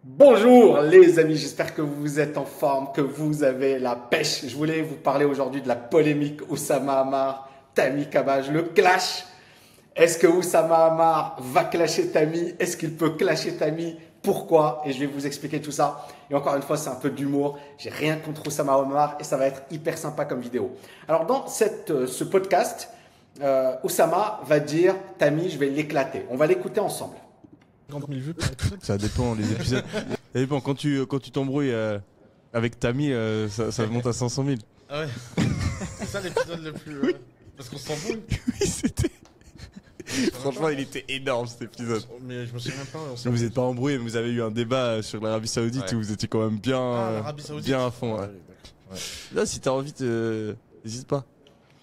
Bonjour les amis, j'espère que vous êtes en forme, que vous avez la pêche. Je voulais vous parler aujourd'hui de la polémique Oussama Ammar, Tammy Cabaj, le clash. Est-ce que Oussama Ammar va clasher Tammy? Est-ce qu'il peut clasher Tammy? Pourquoi? Et je vais vous expliquer tout ça. Et encore une fois, c'est un peu d'humour. J'ai rien contre Oussama Ammar et ça va être hyper sympa comme vidéo. Alors dans ce podcast, Oussama va dire Tammy, je vais l'éclater. On va l'écouter ensemble. 50 000 vues par épisode. Ça dépend les épisodes. Ça dépend, quand tu t'embrouilles avec Tammy, ça monte à 500 000. Ah ouais. C'est ça l'épisode le plus. Parce qu'on s'embrouille. Oui, c'était. Franchement, il était énorme cet épisode. Mais je me souviens pas. Vous n'êtes pas embrouillé, mais vous avez eu un débat sur l'Arabie Saoudite où vous étiez quand même bien, bien à fond. Ouais. Ouais. Là, si t'as envie, n'hésite pas.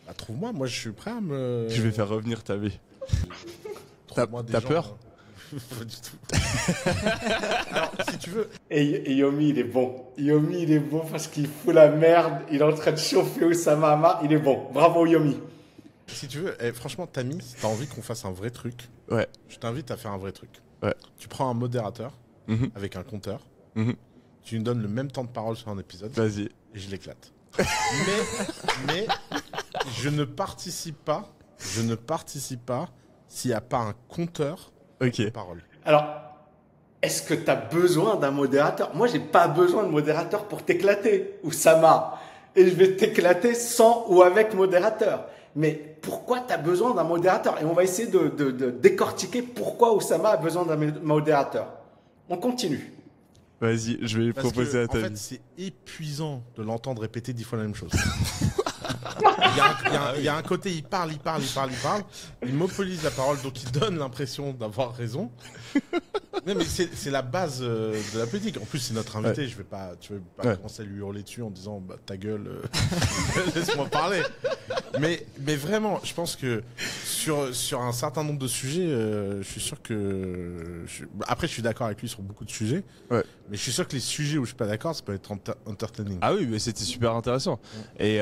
Bah, trouve-moi, moi je suis prêt à me. Je vais faire revenir Tammy. Trouve-moi des T'as gens, peur? Pas du tout. Alors, si tu veux. Et Yomi, il est bon. Yomi, il est bon parce qu'il fout la merde. Il est en train de chauffer Oussama Ammar. Il est bon. Bravo, Yomi. Si tu veux, franchement, Tammy, si t'as envie qu'on fasse un vrai truc, Ouais. je t'invite à faire un vrai truc. Ouais. Tu prends un modérateur Mhm. avec un compteur, Mhm. tu lui donnes le même temps de parole sur un épisode Vas-y. et je l'éclate. mais je ne participe pas s'il n'y a pas un compteur Ok. de parole. Alors, est-ce que tu as besoin d'un modérateur? Moi, j'ai pas besoin de modérateur pour t'éclater, Oussama. Et je vais t'éclater sans ou avec modérateur. Mais pourquoi tu as besoin d'un modérateur? Et on va essayer de décortiquer pourquoi Oussama a besoin d'un modérateur. On continue. Vas-y, je vais lui Parce proposer que, à en Tammy. fait, c'est épuisant de l'entendre répéter 10 fois la même chose. Il y a un côté, il parle. Il monopolise la parole, donc il donne l'impression d'avoir raison. Non, mais c'est la base de la politique. En plus, c'est notre invité. Ouais. Tu veux pas commencer à lui hurler dessus en disant bah, ta gueule, laisse-moi parler. Mais vraiment, je pense que sur un certain nombre de sujets, je suis sûr que. Après, je suis d'accord avec lui sur beaucoup de sujets. Ouais. Mais je suis sûr que les sujets où je suis pas d'accord, ça peut être entertaining. Ah oui, mais c'était super intéressant. Et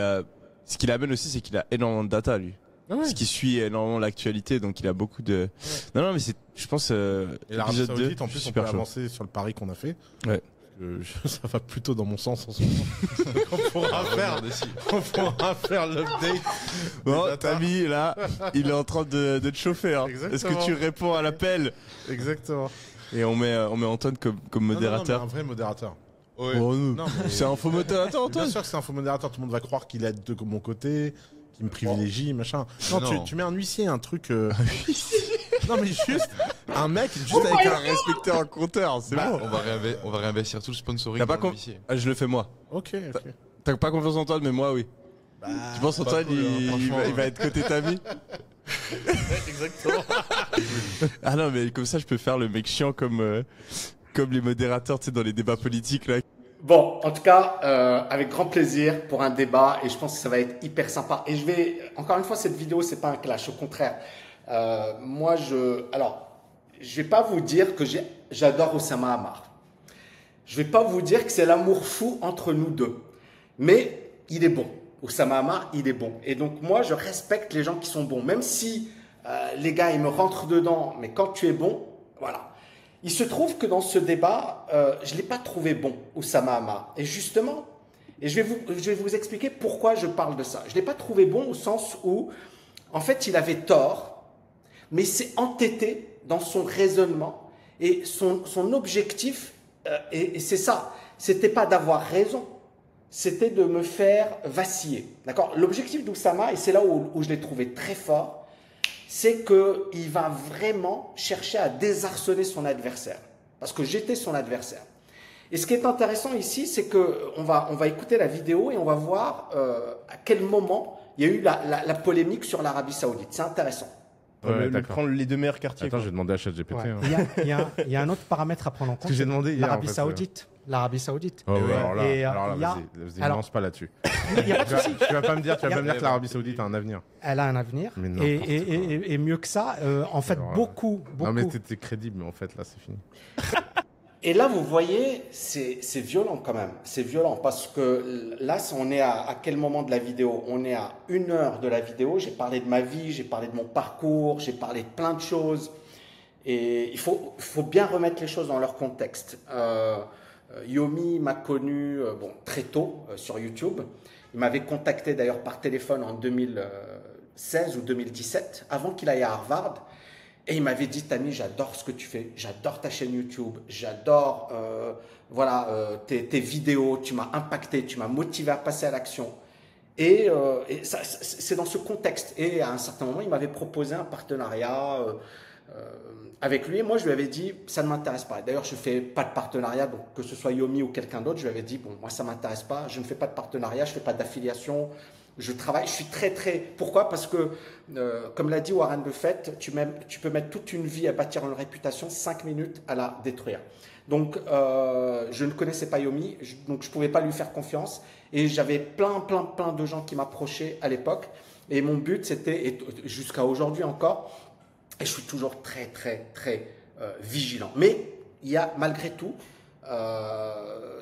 ce qu'il amène aussi, c'est qu'il a énormément de data, lui. Ah ouais. Ce qui suit énormément l'actualité, donc il a beaucoup de. Non, mais c'est, je pense, Et l'Arabie épisode 2, Saoudite, en plus, on peut super chaud. avancer sur le pari qu'on a fait. Ouais. Ça va plutôt dans mon sens en ce moment. on pourra faire l'update. Bon, Data. Tammy, là, il est en train de te chauffer. Hein. Est-ce Exactement. que tu réponds à l'appel? Exactement. Et on met Antoine comme modérateur. Non, mais un vrai modérateur. Oh, non. Non, mais- C'est un faux modérateur, Bien Antoine. sûr que c'est un faux modérateur. Tout le monde va croire qu'il est de mon côté, qu'il me privilégie, machin. Non, tu mets un huissier, un truc. Non, mais juste un mec, juste avec un. Respecter un compteur, c'est Bah, bon. On va réinvestir tout le sponsoring T'as pas dans le con- huissier. Ah, je le fais moi. Ok. T'as pas confiance en Antoine, mais moi, oui. Bah, Tu penses Antoine, cool, hein, franchement. il va être côté Tammy? Exactement. Ah non, mais comme ça, je peux faire le mec chiant comme les modérateurs, tu sais, dans les débats politiques, là. Bon, en tout cas, avec grand plaisir pour un débat et je pense que ça va être hyper sympa. Et je vais, encore une fois, cette vidéo, c'est pas un clash, au contraire. Moi, je vais pas vous dire que j'adore Oussama Ammar. Je vais pas vous dire que c'est l'amour fou entre nous deux. Mais il est bon. Oussama Ammar, il est bon. Et donc, moi, je respecte les gens qui sont bons. Même si les gars, ils me rentrent dedans. Mais quand tu es bon, voilà. Il se trouve que dans ce débat, je ne l'ai pas trouvé bon, Oussama Ammar. Et justement, je vais vous expliquer pourquoi je parle de ça. Je ne l'ai pas trouvé bon au sens où, en fait, il avait tort, mais il s'est entêté dans son raisonnement. Et son objectif, et c'est ça, c'était pas d'avoir raison, c'était de me faire vaciller. D'accord? L'objectif d'Oussama, et c'est là où je l'ai trouvé très fort, c'est qu'il va vraiment chercher à désarçonner son adversaire. Parce que j'étais son adversaire. Et ce qui est intéressant ici, c'est qu'on va écouter la vidéo et on va voir à quel moment il y a eu la polémique sur l'Arabie Saoudite. C'est intéressant. Prendre les deux meilleurs quartiers. Attends, quoi. j'ai demandé à ChatGPT. Ouais. Hein. Il y a un autre paramètre à prendre en compte. que j'ai demandé hier, L'Arabie en fait, Saoudite. L'Arabie Saoudite. Oh, ouais, alors là, Et, alors là, il y a- vas-y, alors- lance pas là-dessus. Il n'y a pas de souci. Tu vas pas me dire Il y a- que l'Arabie Saoudite a un avenir. Elle a un avenir. Mais n'importe Et mieux que ça, en fait, Alors, beaucoup. Non, mais t'étais crédible, mais en fait, là, c'est fini. Et là, vous voyez, c'est violent quand même. C'est violent parce que là, on est à quel moment de la vidéo? On est à 1 heure de la vidéo. J'ai parlé de ma vie, j'ai parlé de mon parcours, j'ai parlé de plein de choses. Et il faut bien remettre les choses dans leur contexte. Yomi m'a connu très tôt sur YouTube. Il m'avait contacté d'ailleurs par téléphone en 2016 ou 2017, avant qu'il aille à Harvard. Et il m'avait dit, Tammy, j'adore ce que tu fais, j'adore ta chaîne YouTube, j'adore tes vidéos, tu m'as impacté, tu m'as motivé à passer à l'action. Et c'est dans ce contexte. Et à un certain moment, il m'avait proposé un partenariat avec lui. Et moi, je lui avais dit, ça ne m'intéresse pas. D'ailleurs, je ne fais pas de partenariat, donc que ce soit Yomi ou quelqu'un d'autre, je lui avais dit, bon, moi, ça ne m'intéresse pas, je ne fais pas de partenariat, je ne fais pas d'affiliation. Je travaille, je suis très. Pourquoi? Parce que, comme l'a dit Warren Buffett, tu peux mettre toute une vie à bâtir une réputation, 5 minutes à la détruire. Donc, je ne connaissais pas Yomi, donc je ne pouvais pas lui faire confiance. Et j'avais plein de gens qui m'approchaient à l'époque. Et mon but, c'était, et jusqu'à aujourd'hui encore, et je suis toujours très vigilant. Mais il y a malgré tout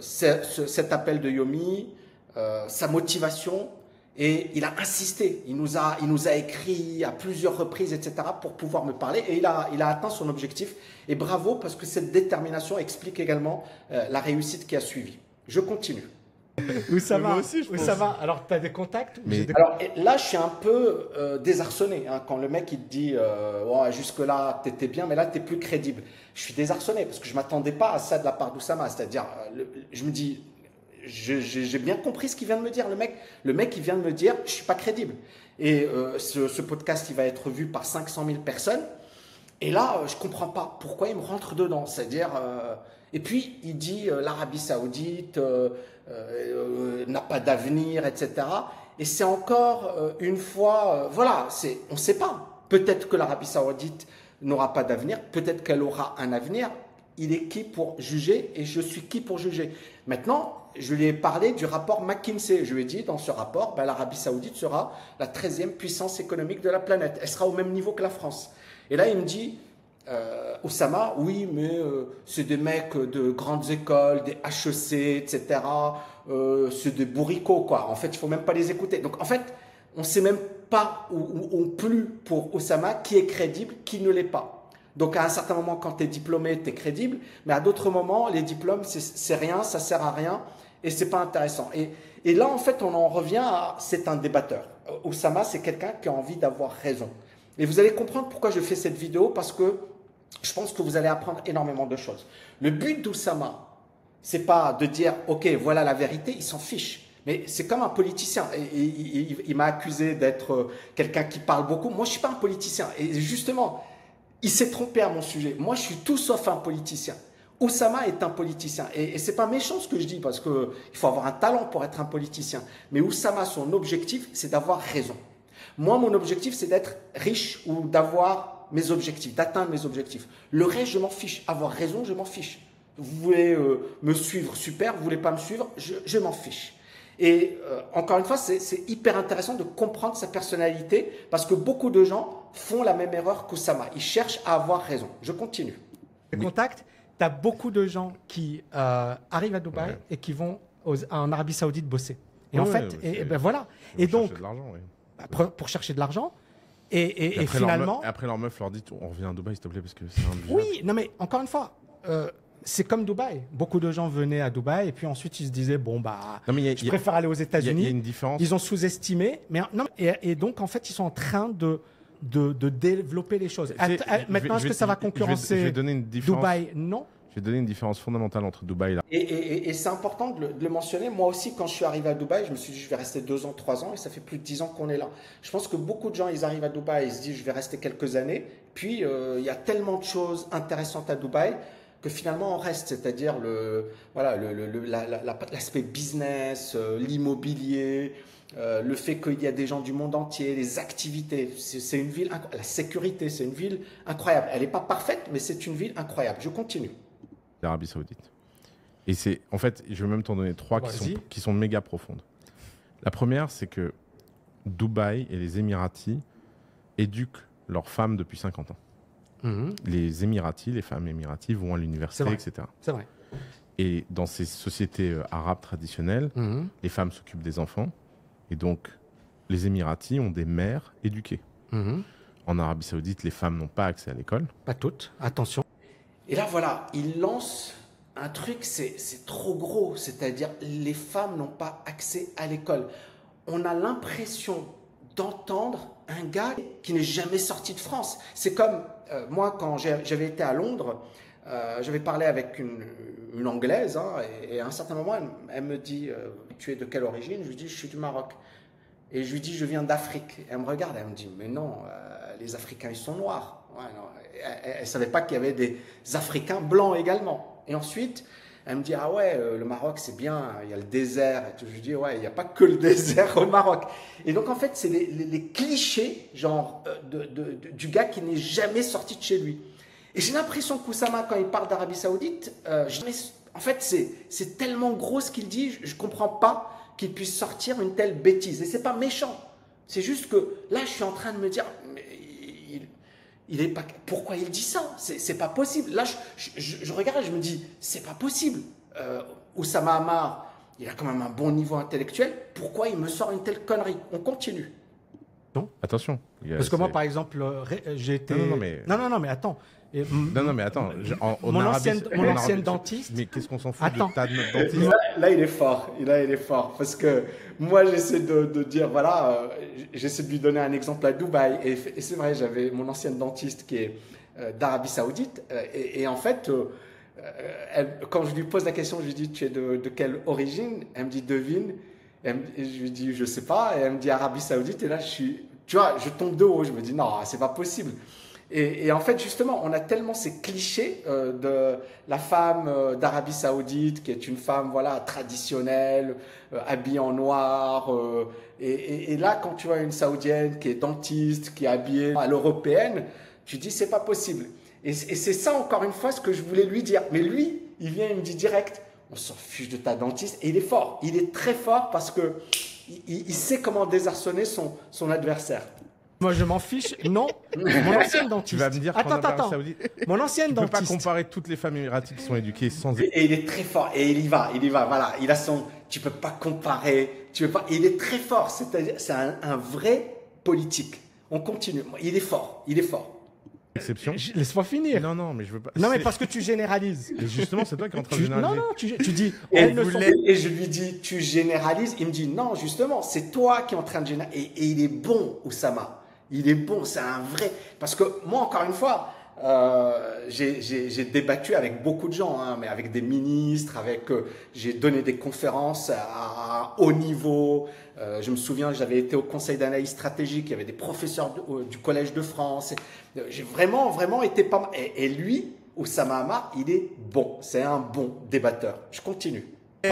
cet appel de Yomi, sa motivation. Et il a insisté, il nous a écrit à plusieurs reprises, etc., pour pouvoir me parler. Et il a atteint son objectif. Et bravo, parce que cette détermination explique également la réussite qui a suivi. Je continue. Oussama, aussi, je pense. Oussama, alors tu as des contacts Alors là, je suis un peu désarçonné. Quand le mec il te dit jusque-là, tu étais bien, mais là, tu n'es plus crédible. Je suis désarçonné parce que je ne m'attendais pas à ça de la part d'Oussama. C'est-à-dire, je me dis... J'ai bien compris ce qu'il vient de me dire, le mec il vient de me dire je suis pas crédible, et ce podcast il va être vu par 500 000 personnes, et là je comprends pas pourquoi il me rentre dedans, c'est-à-dire et puis il dit l'Arabie Saoudite n'a pas d'avenir, etc., et c'est encore une fois on sait pas, peut-être que l'Arabie Saoudite n'aura pas d'avenir, peut-être qu'elle aura un avenir. Il est qui pour juger, et je suis qui pour juger? Maintenant, je lui ai parlé du rapport McKinsey. Je lui ai dit, dans ce rapport, l'Arabie Saoudite sera la 13e puissance économique de la planète. Elle sera au même niveau que la France. Et là, il me dit, Oussama, oui, mais c'est des mecs de grandes écoles, des HEC, etc. C'est des bourricots, quoi. En fait, il ne faut même pas les écouter. Donc, en fait, on ne sait même pas, ou plus pour Oussama, qui est crédible, qui ne l'est pas. Donc, à un certain moment, quand tu es diplômé, tu es crédible. Mais à d'autres moments, les diplômes, c'est rien, ça sert à rien et c'est pas intéressant. Et là, en fait, on en revient à... C'est un débatteur. Oussama, c'est quelqu'un qui a envie d'avoir raison. Et vous allez comprendre pourquoi je fais cette vidéo, parce que je pense que vous allez apprendre énormément de choses. Le but d'Oussama, c'est pas de dire « Ok, voilà la vérité », il s'en fiche. Mais c'est comme un politicien. Il m'a accusé d'être quelqu'un qui parle beaucoup. Moi, je suis pas un politicien. Et justement... Il s'est trompé à mon sujet. Moi, je suis tout sauf un politicien. Oussama est un politicien. Et ce n'est pas méchant ce que je dis, parce qu'il faut avoir un talent pour être un politicien. Mais Oussama, son objectif, c'est d'avoir raison. Moi, mon objectif, c'est d'être riche ou d'avoir mes objectifs, d'atteindre mes objectifs. Le reste, je m'en fiche. Avoir raison, je m'en fiche. Vous voulez me suivre, super. Vous voulez pas me suivre, je m'en fiche. Et encore une fois, c'est hyper intéressant de comprendre sa personnalité, parce que beaucoup de gens font la même erreur qu'Oussama. Ils cherchent à avoir raison. Je continue. Les contacts, tu as beaucoup de gens qui arrivent à Dubaï et qui vont en Arabie Saoudite bosser. Et en fait, ben voilà. Et donc, pour chercher de l'argent. Et finalement. Après, leur meuf leur dit on revient à Dubaï, s'il te plaît, parce que c'est un. Oui, non, mais encore une fois. C'est comme Dubaï. Beaucoup de gens venaient à Dubaï et puis ensuite ils se disaient je préfère aller aux États-Unis. Il y a une différence. Ils ont sous-estimé, et donc en fait ils sont en train de développer les choses. Maintenant, est-ce que ça va concurrencer Dubaï? Non. Je vais donner une différence fondamentale entre Dubaï et c'est important de le mentionner. Moi aussi, quand je suis arrivé à Dubaï, je me suis dit je vais rester 2 ans, 3 ans, et ça fait plus de 10 ans qu'on est là. Je pense que beaucoup de gens, ils arrivent à Dubaï, ils se disent je vais rester quelques années. Puis il y a tellement de choses intéressantes à Dubaï que finalement on reste, c'est-à-dire l'aspect business, l'immobilier, le fait qu'il y a des gens du monde entier, les activités. C'est une ville, la sécurité, c'est une ville incroyable. Elle n'est pas parfaite, mais c'est une ville incroyable. Je continue. L'Arabie Saoudite. Et c'est, en fait, je vais même t'en donner 3 qui sont méga profondes. La première, c'est que Dubaï et les Émiratis éduquent leurs femmes depuis 50 ans. Les Émiratis, les femmes émiraties vont à l'université, etc. C'est vrai. Et dans ces sociétés arabes traditionnelles, les femmes s'occupent des enfants. Et donc, les Émiratis ont des mères éduquées. en Arabie Saoudite, les femmes n'ont pas accès à l'école. Pas toutes, attention. Et là, voilà, il lance un truc, c'est trop gros, c'est-à-dire les femmes n'ont pas accès à l'école. On a l'impression d'entendre un gars qui n'est jamais sorti de France. C'est comme moi, quand j'avais été à Londres, j'avais parlé avec une Anglaise, hein, et à un certain moment, elle me dit « Tu es de quelle origine ?» Je lui dis « Je suis du Maroc. » Et je lui dis « Je viens d'Afrique. » Elle me regarde, elle me dit « Mais non, les Africains, ils sont noirs. Ouais, » Elle ne savait pas qu'il y avait des Africains blancs également. Et ensuite, elle me dit « Ah ouais, le Maroc, c'est bien, il y a le désert. » Et tout. Je lui dis « Ouais, il n'y a pas que le désert au Maroc. » Et donc, en fait, c'est les clichés genre, du gars qui n'est jamais sorti de chez lui. Et j'ai l'impression qu'Oussama, quand il parle d'Arabie Saoudite, en fait, c'est tellement gros ce qu'il dit, je ne comprends pas qu'il puisse sortir une telle bêtise. Et ce n'est pas méchant. C'est juste que là, je suis en train de me dire, mais il est pas, pourquoi il dit ça? C'est pas possible. Là, je regarde et je me dis, c'est pas possible. Oussama Ammar, il a quand même un bon niveau intellectuel. Pourquoi il me sort une telle connerie? On continue. Non, attention. Parce que moi, par exemple, j'ai été... Non, mais attends. Non, mais attends. Mon ancienne dentiste... Mais qu'est-ce qu'on s'en fout de ta dentiste? Là, il est fort. Là, il est fort. Parce que moi, j'essaie de dire, voilà, j'essaie de lui donner un exemple à Dubaï. Et c'est vrai, j'avais mon ancienne dentiste qui est d'Arabie Saoudite. Et en fait, quand je lui pose la question, je lui dis, tu es de quelle origine? Elle me dit, devine. Et je lui dis, je sais pas. Et elle me dit, Arabie Saoudite. Et là, tu vois, je tombe de haut. Je me dis, non, c'est pas possible. Et en fait, justement, on a tellement ces clichés de la femme d'Arabie Saoudite, qui est une femme, voilà, traditionnelle, habillée en noir. Et là, quand tu vois une Saoudienne qui est dentiste, qui est habillée à l'européenne, tu dis, c'est pas possible. Et c'est ça, encore une fois, ce que je voulais lui dire. Mais lui, il vient, il me dit direct, on s'en fiche de ta dentiste. Et il est fort. Il est très fort parce que il sait comment désarçonner son adversaire. Moi, je m'en fiche. Non, mon ancienne dentiste. Tu vas me dire attends. Mon ancienne dentiste. Tu peux pas comparer toutes les femmes émiraties qui sont éduquées sans... Et il est très fort. Et il y va. Voilà. Il a son... Tu peux pas comparer. Tu peux pas... Il est très fort. C'est-à-dire, c'est un vrai politique. On continue. Il est fort. Exception. Laisse-moi finir. Non, mais je veux pas. Non, mais parce que tu généralises. Et justement, c'est toi qui es en train de généraliser. Non, tu dis. Et je lui dis, tu généralises. Il me dit, non, justement, c'est toi qui es en train de généraliser. Et il est bon, Oussama. Il est bon, c'est un vrai. Parce que moi, encore une fois, j'ai débattu avec beaucoup de gens, hein, mais avec des ministres, j'ai donné des conférences à haut niveau. Je me souviens, j'avais été au conseil d'analyse stratégique, il y avait des professeurs du Collège de France. J'ai vraiment été pas mal. Et lui, Oussama Ammar, il est bon. C'est un bon débatteur. Je continue.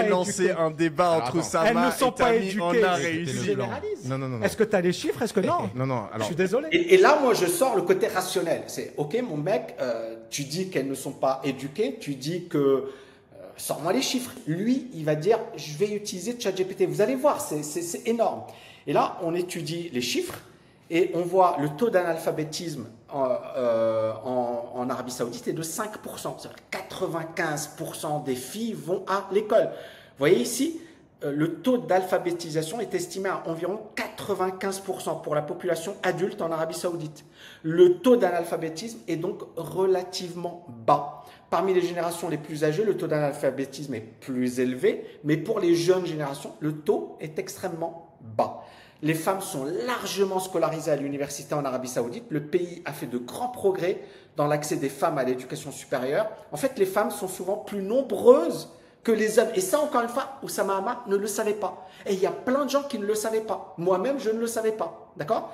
Lancer un débat entre Oussama et Tammy, on a réussi. Non. Est-ce que tu as les chiffres? Est-ce que non? Non. Alors... Je suis désolé. Et là, moi, je sors le côté rationnel. C'est OK, mon mec, tu dis qu'elles ne sont pas éduquées, tu dis que... sors-moi les chiffres. Lui, il va dire, je vais utiliser ChatGPT. Vous allez voir, c'est énorme. Et là, on étudie les chiffres et on voit le taux d'analphabétisme en Arabie Saoudite est de 5%. C'est-à-dire 95% des filles vont à l'école. Vous voyez ici, le taux d'alphabétisation est estimé à environ 95% pour la population adulte en Arabie Saoudite. Le taux d'analphabétisme est donc relativement bas. Parmi les générations les plus âgées, le taux d'analphabétisme est plus élevé, mais pour les jeunes générations, le taux est extrêmement bas. Les femmes sont largement scolarisées à l'université en Arabie Saoudite. Le pays a fait de grands progrès dans l'accès des femmes à l'éducation supérieure. En fait, les femmes sont souvent plus nombreuses que les hommes. Et ça, encore une fois, Oussama Ammar ne le savait pas. Et il y a plein de gens qui ne le savaient pas. Moi-même, je ne le savais pas. D'accord ?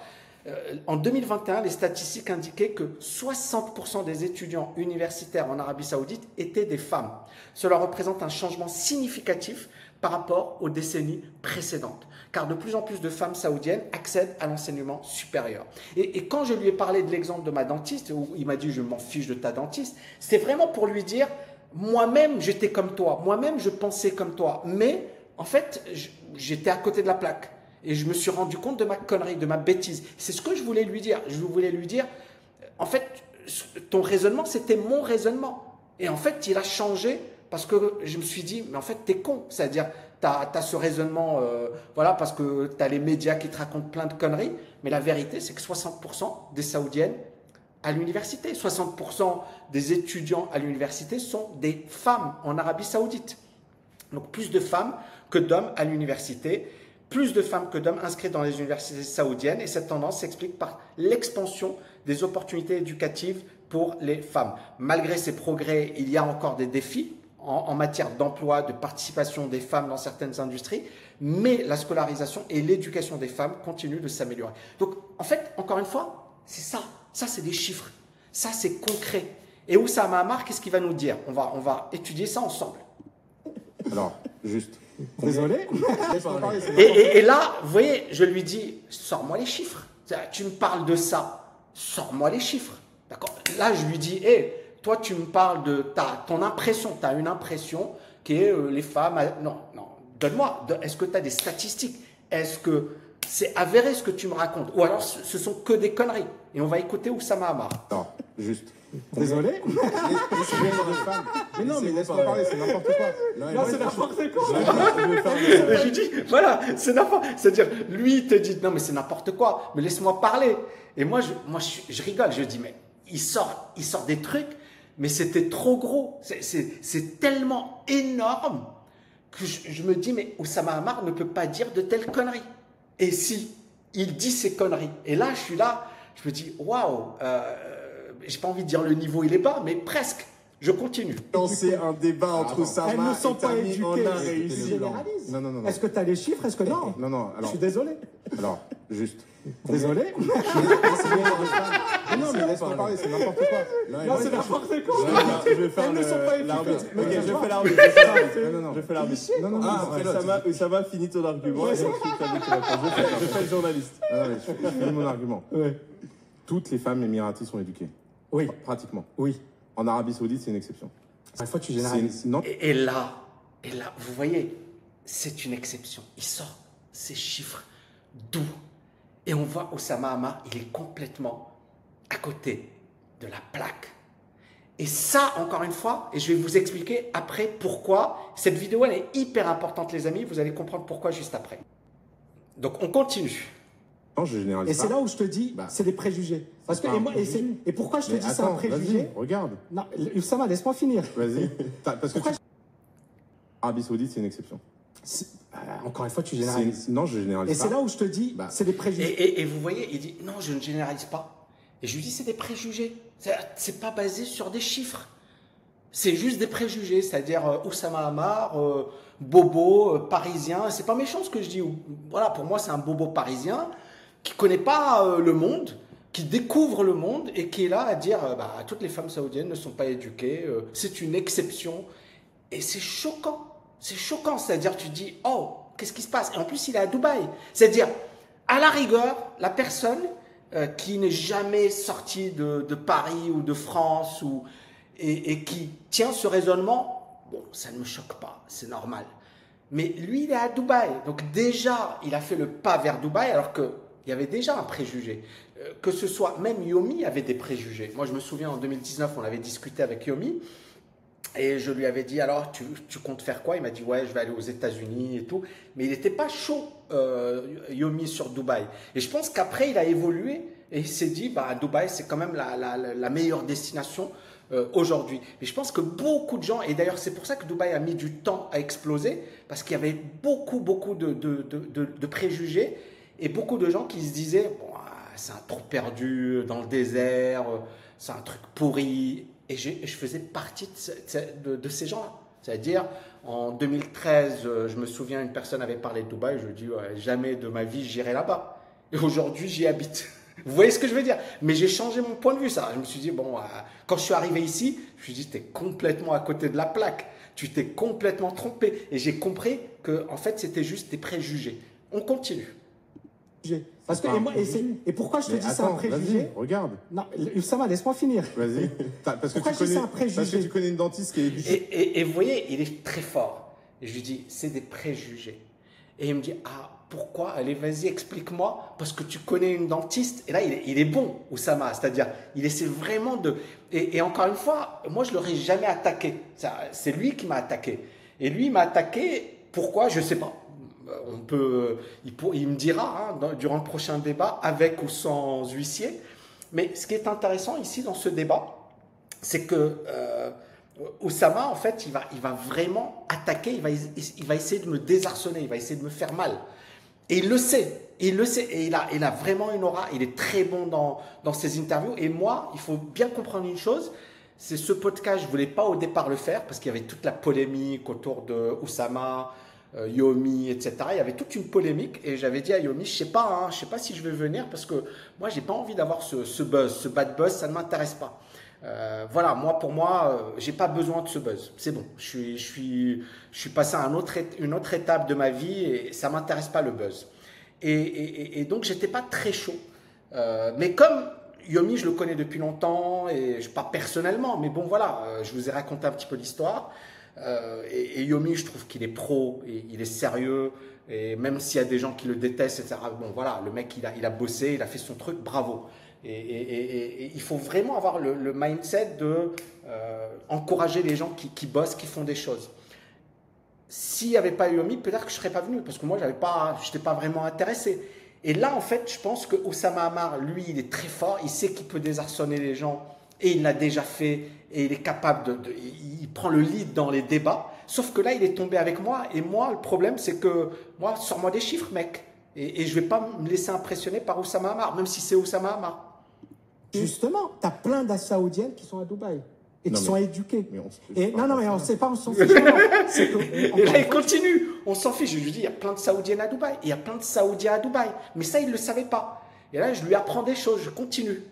En 2021, les statistiques indiquaient que 60% des étudiants universitaires en Arabie Saoudite étaient des femmes. Cela représente un changement significatif par rapport aux décennies précédentes, car de plus en plus de femmes saoudiennes accèdent à l'enseignement supérieur. Et quand je lui ai parlé de l'exemple de ma dentiste, où il m'a dit « je m'en fiche de ta dentiste », c'est vraiment pour lui dire « moi-même j'étais comme toi, moi-même je pensais comme toi, mais en fait j'étais à côté de la plaque et je me suis rendu compte de ma connerie, de ma bêtise ». C'est ce que je voulais lui dire. Je voulais lui dire « en fait ton raisonnement c'était mon raisonnement ». Et en fait, il a changé parce que je me suis dit, mais en fait, t'es con. C'est-à-dire, t'as ce raisonnement, voilà, parce que t'as les médias qui te racontent plein de conneries. Mais la vérité, c'est que 60% des Saoudiennes à l'université, 60% des étudiants à l'université sont des femmes en Arabie Saoudite. Donc, plus de femmes que d'hommes à l'université, plus de femmes que d'hommes inscrits dans les universités saoudiennes. Et cette tendance s'explique par l'expansion des opportunités éducatives pour les femmes. Malgré ces progrès, il y a encore des défis en matière d'emploi, de participation des femmes dans certaines industries, mais la scolarisation et l'éducation des femmes continuent de s'améliorer. Donc, en fait, encore une fois, c'est ça. Ça, c'est des chiffres. Ça, c'est concret. Et Oussama Ammar, qu'est-ce qu'il va nous dire ? On va étudier ça ensemble. Alors, juste. Désolé. Et là, vous voyez, je lui dis, sors-moi les chiffres. Tu me parles de ça, sors-moi les chiffres. D'accord ? Là, je lui dis, toi, tu me parles de ton impression. Tu as une impression qui est les femmes. Non, donne-moi. Est-ce que tu as des statistiques ? Est-ce que c'est avéré ce que tu me racontes ? Ou alors, ce sont que des conneries. Et on va écouter Oussama Ammar. Non, juste. Désolé. Mais non, mais laisse-moi parler, c'est n'importe quoi. Non, c'est n'importe quoi. Je lui dis, voilà, c'est n'importe quoi. C'est-à-dire, lui, il te dit, non, mais c'est n'importe quoi, mais laisse-moi parler. Et moi, je rigole, je dis, mais il sort des trucs, mais c'était trop gros. C'est tellement énorme que je me dis, mais Oussama Ammar ne peut pas dire de telles conneries. Et si, il dit ces conneries. Et là, je suis là, je me dis, waouh, j'ai pas envie de dire le niveau il est bas, mais presque. Je continue. Lancer un débat entre Oussama Elles ne sont pas et éduquées. on a réussi. Non. Est-ce que tu as les chiffres? Est-ce que non? Non. Alors, je suis désolé. Alors, juste. Désolé. Non, mais laisse-moi parler, c'est n'importe quoi. Non, c'est n'importe quoi. Je vais faire Elles ne sont pas éduquées. Ok, je fais l'arbitre. Je fais l'arbitre. Non. Oussama, finis ton argument. Je fais le journaliste. Non, mais je finis mon argument. Toutes les femmes émiraties sont éduquées. Oui. Pratiquement. Oui. En Arabie Saoudite, c'est une exception. Chaque fois, tu généralises. Et là, vous voyez, c'est une exception. Il sort ces chiffres d'où? Et on voit Oussama Ammar, il est complètement à côté de la plaque. Et ça, encore une fois, et je vais vous expliquer après pourquoi. Cette vidéo, elle est hyper importante, les amis. Vous allez comprendre pourquoi juste après. Donc, on continue. Non, je généralise et c'est là où je te dis, c'est des préjugés. Parce que, et pourquoi je te dis c'est un préjugé? Regarde. Non, Oussama, laisse-moi finir. Vas-y. Parce que Arabie Saoudite, c'est une exception. Encore une fois, tu généralises. Non, je généralise pas. Et c'est là où je te dis, c'est des préjugés. Et vous voyez, il dit, non, je ne généralise pas. Et je lui dis, c'est des préjugés. C'est pas basé sur des chiffres. C'est juste des préjugés. C'est-à-dire, Oussama Ammar, bobo, parisien. C'est pas méchant ce que je dis. Voilà, pour moi, c'est un bobo parisien qui connaît pas le monde, qui découvre le monde et qui est là à dire toutes les femmes saoudiennes ne sont pas éduquées, c'est une exception. Et c'est choquant. C'est choquant. C'est-à-dire, tu dis, oh, qu'est-ce qui se passe? Et en plus, il est à Dubaï. C'est-à-dire, à la rigueur, la personne qui n'est jamais sortie de Paris ou de France et qui tient ce raisonnement, bon, ça ne me choque pas, c'est normal. Mais lui, il est à Dubaï. Donc déjà, il a fait le pas vers Dubaï alors qu'il y avait déjà un préjugé. Que ce soit, même Yomi avait des préjugés. Moi, je me souviens, en 2019, on avait discuté avec Yomi. Et je lui avais dit, alors, tu comptes faire quoi? Il m'a dit, ouais, je vais aller aux États-Unis et tout. Mais il n'était pas chaud, Yomi, sur Dubaï. Et je pense qu'après, il a évolué et il s'est dit, Dubaï, c'est quand même la meilleure destination aujourd'hui. Et je pense que beaucoup de gens, et d'ailleurs, c'est pour ça que Dubaï a mis du temps à exploser, parce qu'il y avait beaucoup de préjugés et beaucoup de gens qui se disaient, bon, c'est un trou perdu dans le désert, c'est un truc pourri. Et je faisais partie de ces gens-là. C'est-à-dire, en 2013, je me souviens, une personne avait parlé de Dubaï. Je lui ai dit, ouais, jamais de ma vie, j'irai là-bas. Et aujourd'hui, j'y habite. Vous voyez ce que je veux dire? Mais j'ai changé mon point de vue, ça. Je me suis dit, bon, quand je suis arrivé ici, je me suis dit, tu es complètement à côté de la plaque. Tu t'es complètement trompé. Et j'ai compris que, en fait, c'était juste des préjugés. On continue. Parce que, et pourquoi je te dis c'est un préjugé? Regarde. Non, Oussama, laisse-moi finir. Vas-y. Parce que tu connais une dentiste qui est... Et vous voyez, il est très fort. Et je lui dis, c'est des préjugés. Et il me dit, pourquoi? Allez, vas-y, explique-moi, parce que tu connais une dentiste. Et là, il est bon, Oussama. C'est-à-dire, il essaie vraiment de... Et encore une fois, moi, je ne l'aurais jamais attaqué. C'est lui qui m'a attaqué. Et lui, il m'a attaqué, pourquoi? Je ne sais pas. Il me dira durant le prochain débat, avec ou sans huissier. Mais ce qui est intéressant ici dans ce débat, c'est que Oussama, en fait, il va vraiment attaquer, il va essayer de me désarçonner, il va essayer de me faire mal. Et il le sait, et il a vraiment une aura, il est très bon dans ses interviews. Et moi, il faut bien comprendre une chose, c'est ce podcast, je ne voulais pas au départ le faire, parce qu'il y avait toute la polémique autour de Oussama, Yomi, etc. Il y avait toute une polémique et j'avais dit à Yomi, je sais pas si je vais venir parce que moi, j'ai pas envie d'avoir ce buzz, ce bad buzz, ça ne m'intéresse pas. Voilà, pour moi, j'ai pas besoin de ce buzz. C'est bon, je suis passé à une autre étape de ma vie et ça m'intéresse pas le buzz. Et donc, j'étais pas très chaud. Mais comme Yomi, je le connais depuis longtemps et pas personnellement, mais bon, voilà, je vous ai raconté un petit peu l'histoire. Et Yomi, je trouve qu'il est pro, et il est sérieux, et même s'il y a des gens qui le détestent, etc. Bon, voilà, le mec, il a bossé, il a fait son truc, bravo. Et il faut vraiment avoir le mindset de encourager les gens qui bossent, qui font des choses. S'il n'y avait pas Yomi, peut-être que je ne serais pas venu, parce que moi, je n'étais pas vraiment intéressé. Et là, en fait, je pense que Oussama Ammar, lui, il est très fort, il sait qu'il peut désarçonner les gens, et il l'a déjà fait, et il est capable il prend le lead dans les débats. Sauf que là, il est tombé avec moi. Et moi, le problème, c'est que, moi, sors-moi des chiffres, mec. Et je ne vais pas me laisser impressionner par Oussama Ammar, même si c'est Oussama Ammar. Justement, tu as plein d'Assaoudiennes qui sont à Dubaï. Et qui sont éduqués. Mais non, mais on ne sait pas, on s'en fiche. Et là, il continue. On s'en fiche. Je lui dis, il y a plein de Saoudiennes à Dubaï. Et il y a plein de Saoudiens à Dubaï. Mais ça, il ne le savait pas. Et là, je lui apprends des choses. Je continue.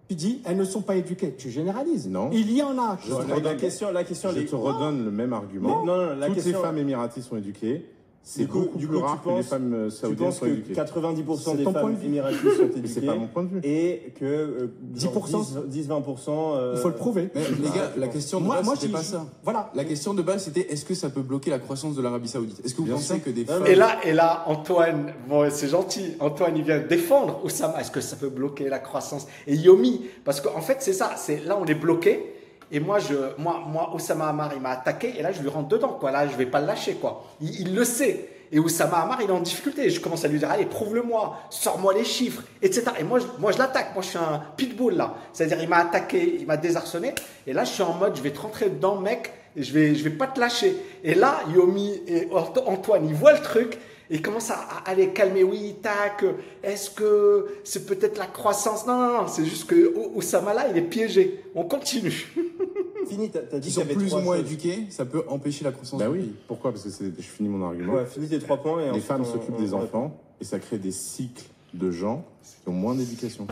Tu dis, elles ne sont pas éduquées. Tu généralises. Non. Il y en a. Je te redonne le même argument. Toutes les femmes émiraties sont éduquées. C'est beaucoup plus rare que les femmes saoudiennes soient éduquées. Tu penses que 90% des femmes émiraties sont éduquées. C'est pas mon point de vue. Et que 10%, 10-20%. il faut le prouver. Mais les gars, la question de base, c'était pas ça. Voilà. La question de base, c'était est-ce que ça peut bloquer la croissance de l'Arabie Saoudite? Est-ce que vous pensez que des femmes. Et là, Antoine, bon, c'est gentil. Antoine, il vient défendre Oussama. Est-ce que ça peut bloquer la croissance? Et Yomi, parce qu'en fait, c'est ça. Là, on est bloqué. Et moi, Oussama Ammar, il m'a attaqué. Et là, je lui rentre dedans, quoi. Là, je vais pas le lâcher, quoi. Il le sait. Et Oussama Ammar, il est en difficulté. Je commence à lui dire, allez, prouve-le-moi, sors-moi les chiffres, etc. Et moi, je l'attaque. Moi, je suis un pitbull, là. C'est-à-dire, il m'a attaqué, il m'a désarçonné. Et là, je suis en mode, je vais te rentrer dedans, mec, et je vais pas te lâcher. Et là, Yomi et Antoine, ils voient le truc. Et ils commencent à aller calmer. Oui, tac, est-ce que c'est peut-être la croissance? Non, c'est juste que Oussama, là, il est piégé. On continue. Fini, t'as dit Qui sont plus ou moins éduqués, ça peut empêcher la croissance. Bah oui, pourquoi? Parce que je finis mon argument. Ouais, finis tes 3 points. Et les femmes s'occupent des enfants et ça crée des cycles de gens qui ont moins d'éducation.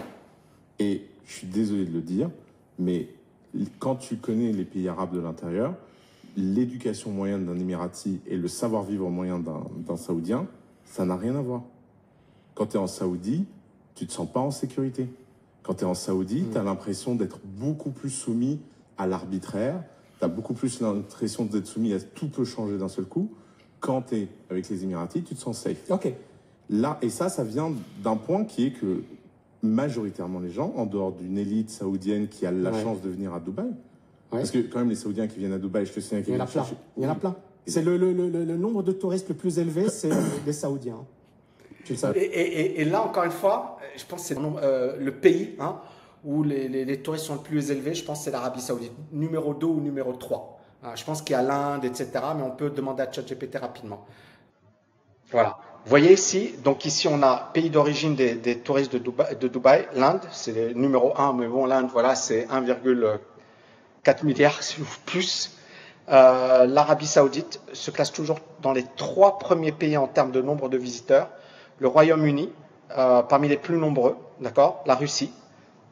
Et je suis désolé de le dire, mais quand tu connais les pays arabes de l'intérieur, l'éducation moyenne d'un Émirati et le savoir-vivre moyen d'un Saoudien, ça n'a rien à voir. Quand tu es en Saoudi, tu te sens pas en sécurité. Quand tu es en Saoudi, tu as l'impression d'être beaucoup plus soumis à l'arbitraire, tu as beaucoup plus l'impression d'être soumis à tout peut changer d'un seul coup. Quand tu es avec les Émiratis, tu te sens safe. Ok. Là, et ça vient d'un point qui est que majoritairement les gens, en dehors d'une élite saoudienne qui a la chance de venir à Dubaï, parce que quand même les Saoudiens qui viennent à Dubaï, je te souviens qu'il y en a plein. Il y en a plein. C'est le nombre de touristes le plus élevé, c'est les Saoudiens. Tu le sais. Et là, encore une fois, je pense que c'est le pays où les touristes sont le plus élevés, je pense que c'est l'Arabie Saoudite. Numéro 2 ou numéro 3. Je pense qu'il y a l'Inde, etc. Mais on peut demander à ChatGPT rapidement. Voilà. Vous voyez ici, donc ici on a pays d'origine des touristes de Dubaï, l'Inde, c'est le numéro 1, mais bon, l'Inde, voilà, c'est 1,4 milliard plus. L'Arabie Saoudite se classe toujours dans les 3 premiers pays en termes de nombre de visiteurs. Le Royaume-Uni, parmi les plus nombreux, d'accord, la Russie,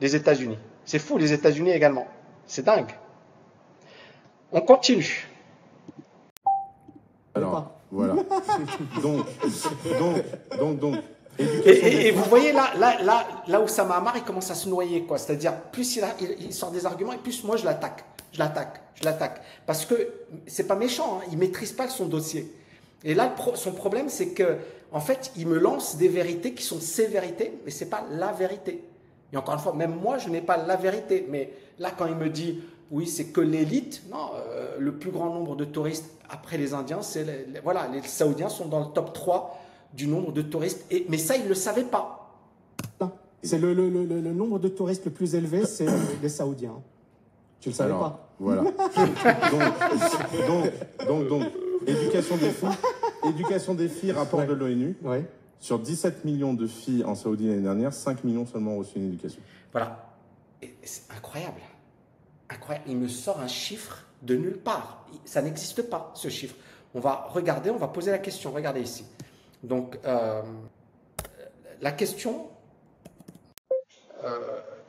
les États-Unis. C'est fou, les États-Unis également. C'est dingue. On continue. Alors, voilà. donc. Et vous voyez là où Oussama Ammar, il commence à se noyer, quoi. C'est-à-dire, plus il sort des arguments, et plus moi je l'attaque. Parce que c'est pas méchant, il maîtrise pas son dossier. Et là, son problème, c'est que, en fait, il me lance des vérités qui sont ses vérités, mais c'est pas la vérité. Et encore une fois, même moi, je n'ai pas la vérité. Mais là, quand il me dit, oui, c'est que l'élite, non, le plus grand nombre de touristes après les Indiens, voilà, les Saoudiens sont dans le top 3 du nombre de touristes. Mais ça, il ne le savait pas. C'est le nombre de touristes le plus élevé, c'est les Saoudiens. Tu le savais pas? Voilà. donc, éducation des filles, rapport de l'ONU. Ouais. Sur 17 millions de filles en Saoudie l'année dernière, 5 millions seulement ont reçu une éducation. Voilà. C'est incroyable. Incroyable. Il me sort un chiffre de nulle part. Ça n'existe pas, ce chiffre. On va regarder, on va poser la question. Regardez ici. Donc, la question,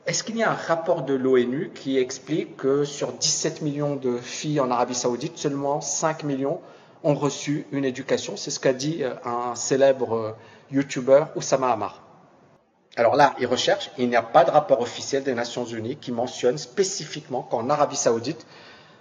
est-ce qu'il y a un rapport de l'ONU qui explique que sur 17 millions de filles en Arabie Saoudite, seulement 5 millions ont reçu une éducation? C'est ce qu'a dit un célèbre YouTuber, Oussama Ammar. Alors là, il recherche, il n'y a pas de rapport officiel des Nations Unies qui mentionne spécifiquement qu'en Arabie Saoudite,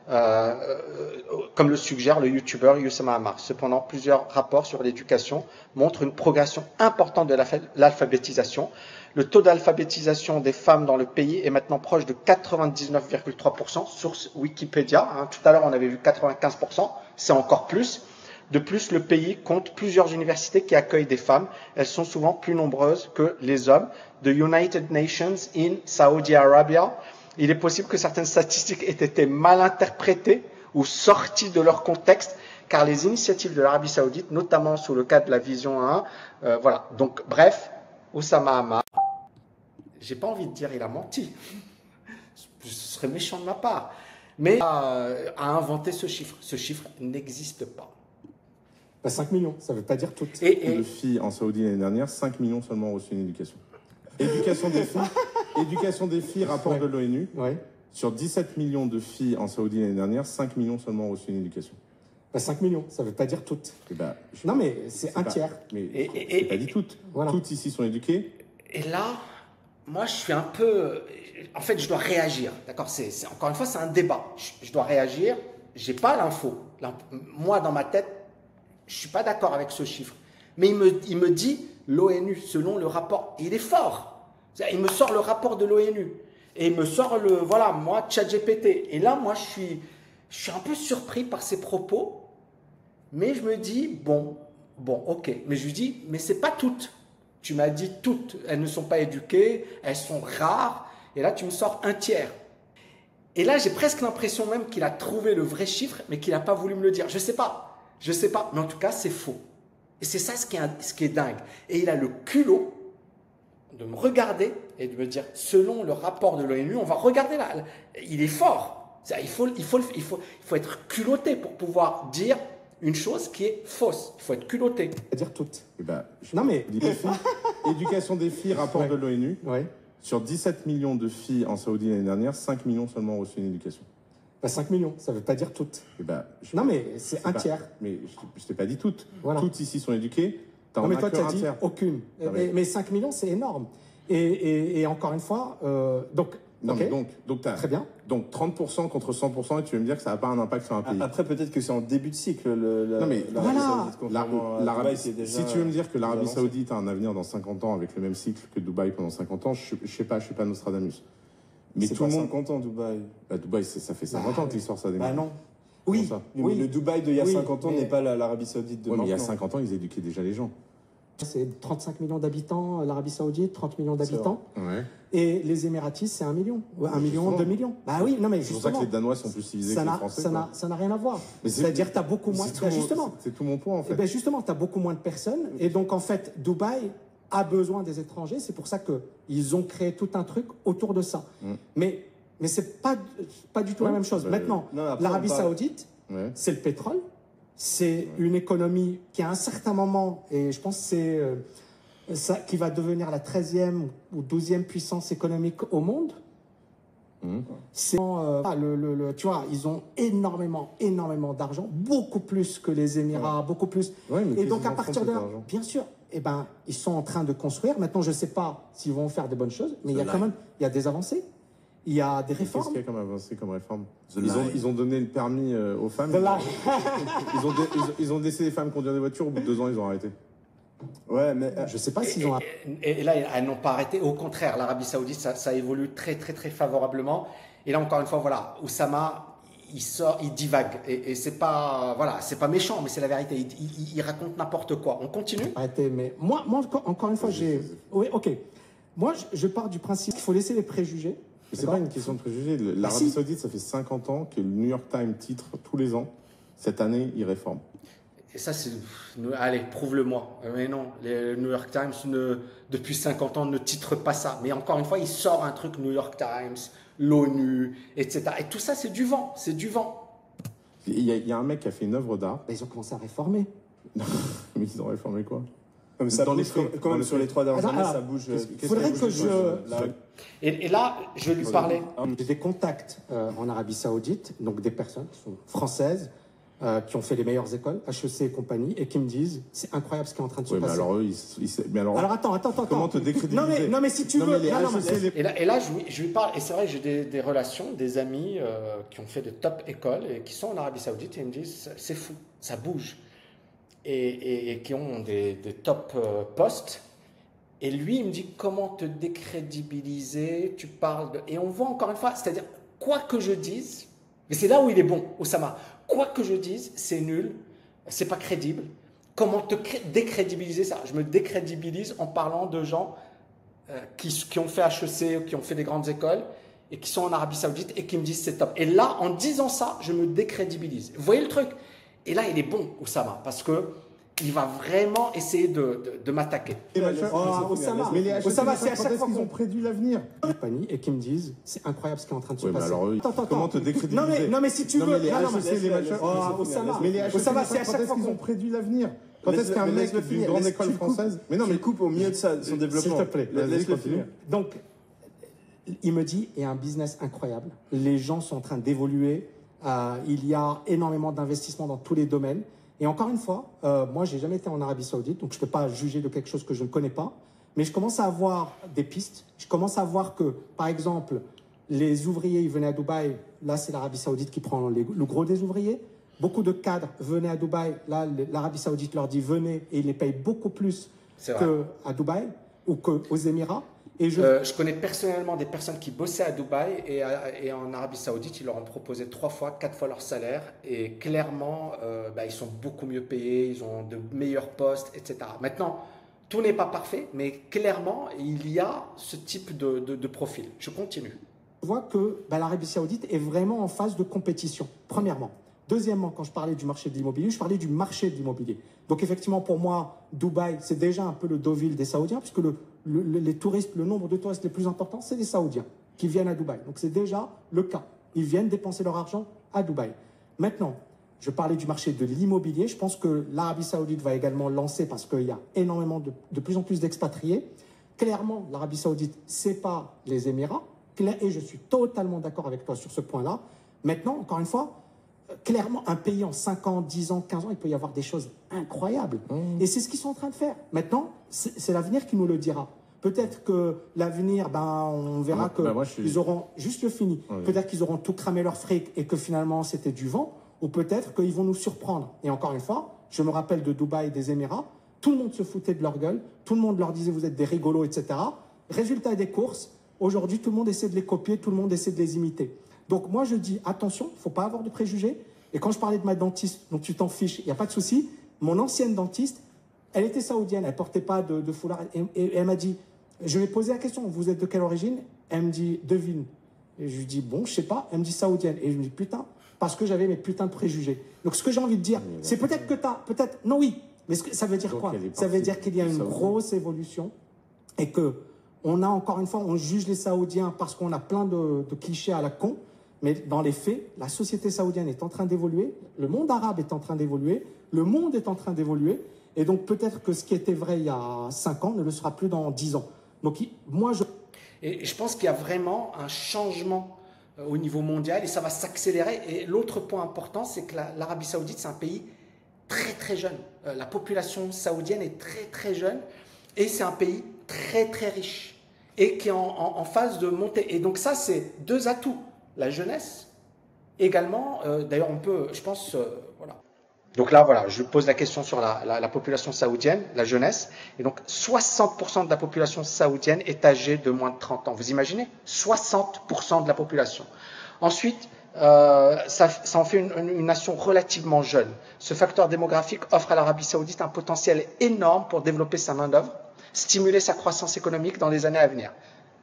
comme le suggère le YouTuber Oussama Ammar. Cependant, plusieurs rapports sur l'éducation montrent une progression importante de l'alphabétisation. Le taux d'alphabétisation des femmes dans le pays est maintenant proche de 99,3%, source Wikipédia. Tout à l'heure, on avait vu 95%, c'est encore plus. De plus, le pays compte plusieurs universités qui accueillent des femmes. Elles sont souvent plus nombreuses que les hommes. The United Nations in Saudi Arabia. Il est possible que certaines statistiques aient été mal interprétées ou sorties de leur contexte, car les initiatives de l'Arabie Saoudite, notamment sous le cadre de la Vision 1, voilà. Donc, bref, Oussama Ammar, j'ai pas envie de dire il a menti. Ce serait méchant de ma part. Mais a inventé ce chiffre. Ce chiffre n'existe pas. 5 millions, ça ne veut pas dire toutes. De filles en Saoudie l'année dernière, 5 millions seulement ont reçu une éducation. Éducation des filles, rapport de l'ONU. Ouais. Sur 17 millions de filles en Saoudie l'année dernière, 5 millions seulement ont reçu une éducation. 5 millions, ça ne veut pas dire toutes. Non, mais c'est un tiers. Mais je n'ai pas dit toutes. Voilà. Toutes ici sont éduquées. Et là, moi, je suis un peu... En fait, je dois réagir. D'accord, encore une fois, c'est un débat. Je dois réagir. Je n'ai pas l'info. Moi, dans ma tête, je ne suis pas d'accord avec ce chiffre. Mais il me dit, l'ONU, selon le rapport, il est fort. Il me sort le rapport de l'ONU. Et il me sort voilà, moi, ChatGPT. Et là, moi, je suis un peu surpris par ses propos. Mais je me dis, bon, ok. Mais je lui dis, mais ce n'est pas toutes. Tu m'as dit toutes. Elles ne sont pas éduquées, elles sont rares. Et là, tu me sors un tiers. Et là, j'ai presque l'impression même qu'il a trouvé le vrai chiffre, mais qu'il n'a pas voulu me le dire. Je ne sais pas. Mais en tout cas, c'est faux. Et c'est ça ce qui est dingue. Et il a le culot de me regarder et de me dire, selon le rapport de l'ONU, on va regarder là. Il est fort. Il faut être culotté pour pouvoir dire une chose qui est fausse. Il faut être culotté. Dire toutes. Non mais, éducation des filles, rapport de l'ONU. Ouais. Sur 17 millions de filles en Saoudie l'année dernière, 5 millions seulement ont reçu une éducation. 5 millions, ça ne veut pas dire toutes. Non, mais c'est un tiers. Mais je ne t'ai pas dit toutes. Voilà. Toutes ici sont éduquées. Non, mais toi, tu as dit aucune. Mais 5 millions, c'est énorme. Et encore une fois, donc... Non, okay. mais donc très bien. Donc 30% contre 100%, et tu veux me dire que ça n'a pas un impact sur un pays. Après, peut-être que c'est en début de cycle. Non, mais voilà. Si tu veux me dire que l'Arabie Saoudite a un avenir dans 50 ans avec le même cycle que Dubaï pendant 50 ans, je ne sais pas, je ne suis pas Nostradamus. Mais tout le monde 50 ans, Dubaï. Dubaï, ça fait 50 ans que l'histoire ça démarre. Non. Oui. Mais le Dubaï d'il y a 50 ans n'est pas l'Arabie Saoudite de maintenant. Mais il y a 50 ans, ils éduquaient déjà les gens. C'est 35 millions d'habitants, l'Arabie Saoudite, 30 millions d'habitants. Ouais. Et les Émiratis, c'est 1 million. 1 million, 2 millions. Bah oui, non mais c'est pour ça que les Danois sont plus civilisés que les Français. Ça n'a rien à voir. C'est-à-dire que tu as beaucoup moins... C'est tout mon point, en fait. Justement, tu as beaucoup moins de personnes. Et donc, en fait, Dubaï a besoin des étrangers. C'est pour ça qu'ils ont créé tout un truc autour de ça. Mais c'est pas du tout la même chose. Maintenant, l'Arabie Saoudite, c'est le pétrole. C'est une économie qui, à un certain moment, et je pense que c'est ça qui va devenir la 13e ou 12e puissance économique au monde. C'est tu vois, ils ont énormément d'argent, beaucoup plus que les Émirats, beaucoup plus. Et donc à partir de là, bien sûr, ils sont en train de construire. Maintenant, je ne sais pas s'ils vont faire de bonnes choses, mais il y a quand même des avancées. il y a des réformes. Qu'est-ce qu'il y a comme avancé comme réforme? Ils ont donné le permis aux femmes. Ils ont laissé les femmes conduire des voitures, au bout de 2 ans, ils ont arrêté. Ouais, mais je sais pas s'ils ont... Et là, elles n'ont pas arrêté. Au contraire, l'Arabie Saoudite, ça évolue très, très, très favorablement. Et là, encore une fois, voilà, Oussama, il divague. Et c'est pas, voilà, c'est pas méchant, mais c'est la vérité. Il raconte n'importe quoi. On continue? Arrêtez, mais moi, encore une fois, j'ai... Oui, ok. Moi, je pars du principe qu'il faut laisser les préjugés. C'est pas une question de préjugés. L'Arabie Saoudite, ça fait 50 ans que le New York Times titre tous les ans. Cette année, il réforme. Et ça, c'est... Allez, prouve-le-moi. Mais non, le New York Times, depuis 50 ans, ne titre pas ça. Mais encore une fois, il sort un truc New York Times, l'ONU, etc. Et tout ça, c'est du vent. C'est du vent. Il y a un mec qui a fait une œuvre d'art. Ils ont commencé à réformer. Mais ils ont réformé quoi? Comme ça bouge, quand même sur les 3 dernières années, ça bouge. Il faudrait que je... Et là, je vais lui parler. J'ai des contacts en Arabie Saoudite, donc des personnes qui sont françaises, qui ont fait les meilleures écoles, HEC et compagnie, et qui me disent c'est incroyable ce qui est en train de se passer. Mais alors, attends. Comment te décrédibiliser? Non, mais si tu veux. Et là, je lui parle, et c'est vrai que j'ai des relations, des amis qui ont fait de top écoles et qui sont en Arabie Saoudite et ils me disent c'est fou, ça bouge. Et qui ont des top postes. Et lui, il me dit comment te décrédibiliser, tu parles de... Et on voit encore une fois, c'est-à-dire, quoi que je dise, mais c'est là où il est bon, Oussama, quoi que je dise, c'est nul, c'est pas crédible. Comment te décrédibiliser ça? Je me décrédibilise en parlant de gens qui ont fait HEC, qui ont fait des grandes écoles, et qui sont en Arabie Saoudite, et qui me disent c'est top. Et là, en disant ça, je me décrédibilise. Vous voyez le truc? Et là, il est bon, Oussama, parce que il va vraiment essayer de m'attaquer. Oussama, c'est à chaque fois qu'ils ont prédit l'avenir. Et qui me disent, c'est incroyable ce qui est en train de se passer. Alors, comment te décrédibiliser? Non, mais si tu veux... Oussama, c'est à chaque fois qu'ils ont prédit l'avenir. Quand est-ce qu'un mec d'une grande école française... Mais non, mais coupe au milieu de son développement. S'il te plaît, laisse-le finir. Donc, il me dit, il y a un business incroyable. Les gens sont en train d'évoluer. Il y a énormément d'investissements dans tous les domaines. Et encore une fois, moi, j'ai jamais été en Arabie Saoudite, donc je ne peux pas juger de quelque chose que je ne connais pas. Mais je commence à avoir des pistes. Je commence à voir que, par exemple, les ouvriers, ils venaient à Dubaï. Là, c'est l'Arabie Saoudite qui prend le gros des ouvriers. Beaucoup de cadres venaient à Dubaï. Là, l'Arabie Saoudite leur dit venez et ils les payent beaucoup plus qu'à Dubaï ou qu'aux Émirats. Et je connais personnellement des personnes qui bossaient à Dubaï et en Arabie Saoudite, ils leur ont proposé 3 fois, 4 fois leur salaire et clairement, ils sont beaucoup mieux payés, ils ont de meilleurs postes, etc. Maintenant, tout n'est pas parfait, mais clairement, il y a ce type de profil. Je continue. Je vois que l'Arabie Saoudite est vraiment en phase de compétition, premièrement. Deuxièmement, quand je parlais du marché de l'immobilier, je parlais du marché de l'immobilier. Donc effectivement, pour moi, Dubaï, c'est déjà un peu le Deauville des Saoudiens, puisque les touristes, le nombre de touristes les plus importants, c'est les Saoudiens qui viennent à Dubaï. Donc c'est déjà le cas. Ils viennent dépenser leur argent à Dubaï. Maintenant, je parlais du marché de l'immobilier. Je pense que l'Arabie Saoudite va également lancer, parce qu'il y a énormément de plus en plus d'expatriés. Clairement, l'Arabie Saoudite, c'est pas les Émirats. Et je suis totalement d'accord avec toi sur ce point-là. Maintenant, encore une fois, clairement, un pays en 5 ans, 10 ans, 15 ans, il peut y avoir des choses incroyables. Et c'est ce qu'ils sont en train de faire. Maintenant, c'est l'avenir qui nous le dira. Peut-être que l'avenir, on verra qu'ils auront, juste fini, peut-être qu'ils auront tout cramé leur fric et que finalement c'était du vent, ou peut-être qu'ils vont nous surprendre. Et encore une fois, je me rappelle de Dubaï et des Émirats, tout le monde se foutait de leur gueule, tout le monde leur disait vous êtes des rigolos, etc. Résultat des courses, aujourd'hui tout le monde essaie de les copier, tout le monde essaie de les imiter. Donc moi je dis attention, il ne faut pas avoir de préjugés. Et quand je parlais de ma dentiste, donc tu t'en fiches, il n'y a pas de souci, mon ancienne dentiste, elle était saoudienne, elle ne portait pas de foulard. Et elle m'a dit, je lui ai posé la question, vous êtes de quelle origine? Elle me dit, devine. Et je lui dis, bon, je ne sais pas. Elle me dit saoudienne. Et je me dis, putain, parce que j'avais mes putains de préjugés. Donc ce que j'ai envie de dire, c'est peut-être que tu as, peut-être, non oui, mais ça veut dire quoi? Ça veut dire qu'il y a une grosse évolution et que on a encore une fois, on juge les Saoudiens parce qu'on a plein de clichés à la con. Mais dans les faits, la société saoudienne est en train d'évoluer, le monde arabe est en train d'évoluer, le monde est en train d'évoluer, et donc peut-être que ce qui était vrai il y a 5 ans ne le sera plus dans 10 ans. Donc Et je pense qu'il y a vraiment un changement au niveau mondial, et ça va s'accélérer. Et l'autre point important, c'est que l'Arabie Saoudite, c'est un pays très très jeune. La population saoudienne est très très jeune, et c'est un pays très très riche. et qui est en phase de montée. Et donc ça, c'est deux atouts. La jeunesse, également, d'ailleurs on peut, je pense, voilà. Donc là, voilà, je pose la question sur la population saoudienne, la jeunesse. Et donc 60% de la population saoudienne est âgée de moins de 30 ans. Vous imaginez? 60% de la population. Ensuite, ça en fait une nation relativement jeune. Ce facteur démographique offre à l'Arabie saoudite un potentiel énorme pour développer sa main-d'œuvre, stimuler sa croissance économique dans les années à venir.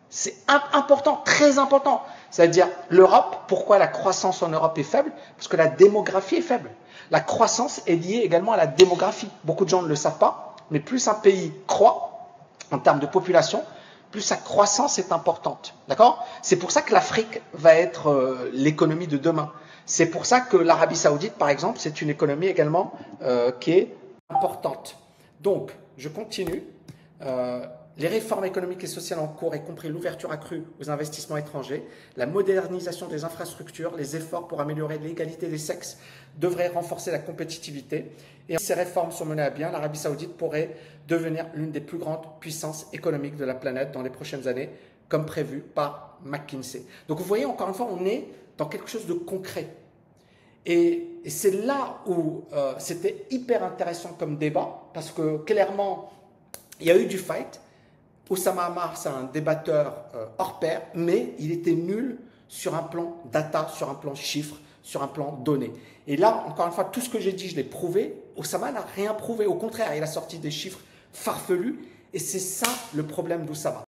C'est important, très important. C'est-à-dire l'Europe, pourquoi la croissance en Europe est faible? Parce que la démographie est faible. La croissance est liée également à la démographie. Beaucoup de gens ne le savent pas, mais plus un pays croît en termes de population, plus sa croissance est importante. D'accord? C'est pour ça que l'Afrique va être l'économie de demain. C'est pour ça que l'Arabie saoudite, par exemple, c'est une économie également qui est importante. Donc, je continue. Les réformes économiques et sociales en cours, y compris l'ouverture accrue aux investissements étrangers, la modernisation des infrastructures, les efforts pour améliorer l'égalité des sexes devraient renforcer la compétitivité. Et si ces réformes sont menées à bien, l'Arabie saoudite pourrait devenir l'une des plus grandes puissances économiques de la planète dans les prochaines années, comme prévu par McKinsey. Donc vous voyez, encore une fois, on est dans quelque chose de concret. Et c'est là où c'était hyper intéressant comme débat, parce que clairement, il y a eu du fight. Oussama Ammar, c'est un débatteur hors pair, mais il était nul sur un plan data, sur un plan chiffre, sur un plan données. Et là, encore une fois, tout ce que j'ai dit, je l'ai prouvé. Oussama n'a rien prouvé. Au contraire, il a sorti des chiffres farfelus. Et c'est ça le problème d'Oussama.